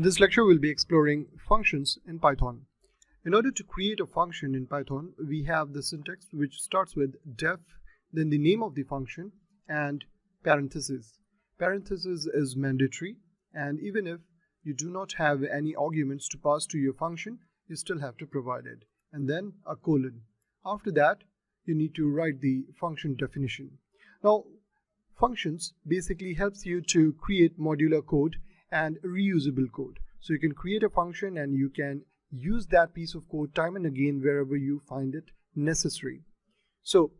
In this lecture, we'll be exploring functions in Python. In order to create a function in Python, we have the syntax which starts with def, then the name of the function, and parentheses. Parentheses is mandatory, and even if you do not have any arguments to pass to your function, you still have to provide it. And then a colon. After that, you need to write the function definition. Now, functions basically helps you to create modular code and reusable code. So you can create a function and you can use that piece of code time and again wherever you find it necessary. So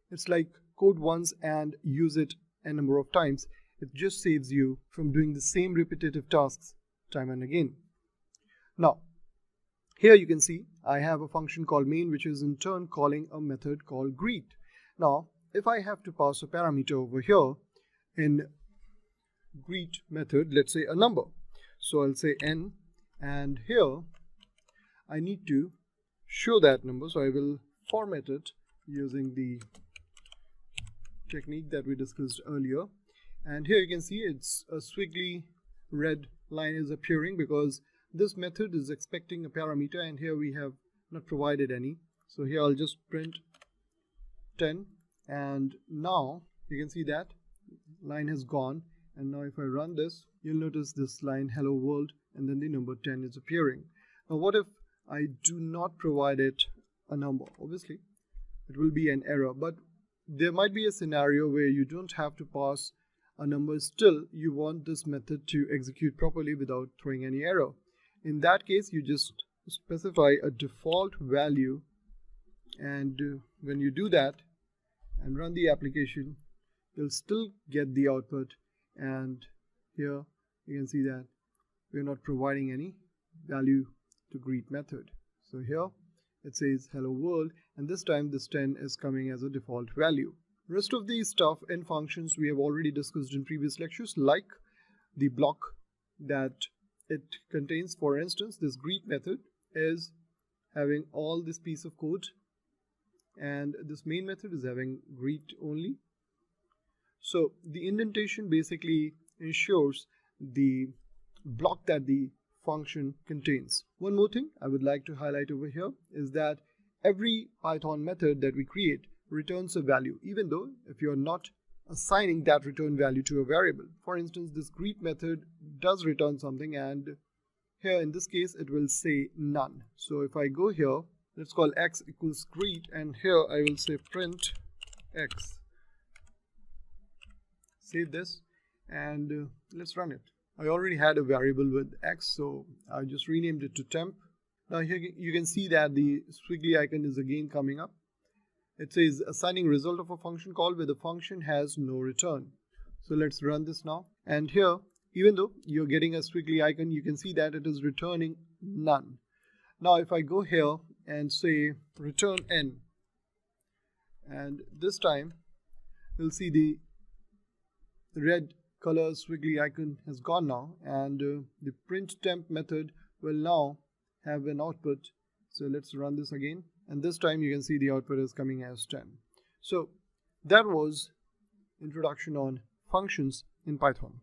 it's like code once and use it a number of times. It just saves you from doing the same repetitive tasks time and again. Now, here you can see I have a function called main, which is in turn calling a method called greet. Now, if I have to pass a parameter over here in greet method, let's say a number. So I'll say n, and here I need to show that number. So I will format it using the technique that we discussed earlier. And here you can see it's a squiggly red line is appearing because this method is expecting a parameter, and here we have not provided any. So here I'll just print 10, and now you can see that line has gone. And now if I run this, you'll notice this line hello world, and then the number 10 is appearing. Now what if I do not provide it a number? Obviously it will be an error, but there might be a scenario where you don't have to pass a number, still you want this method to execute properly without throwing any error. In that case, you just specify a default value, and when you do that and run the application, you'll still get the output. And here you can see that we're not providing any value to greet method. So here it says hello world, and this time this 10 is coming as a default value. Rest of the stuff in functions we have already discussed in previous lectures, like the block that it contains. For instance, this greet method is having all this piece of code, and this main method is having greet only. So the indentation basically ensures the block that the function contains. One more thing I would like to highlight over here is that every Python method that we create returns a value, even though if you're not assigning that return value to a variable. For instance, this greet method does return something, and here in this case it will say none. So if I go here, let's call x equals greet, and here I will say print x. Save this and let's run it. I already had a variable with x, so I just renamed it to temp. Now here you can see that the squiggly icon is again coming up. It says assigning result of a function call where the function has no return. So let's run this now, and here even though you're getting a squiggly icon, you can see that it is returning none. Now if I go here and say return n, and this time you'll see the red color squiggly icon has gone now, and the print temp method will now have an output. So let's run this again, and this time you can see the output is coming as 10. So that was introduction on functions in Python.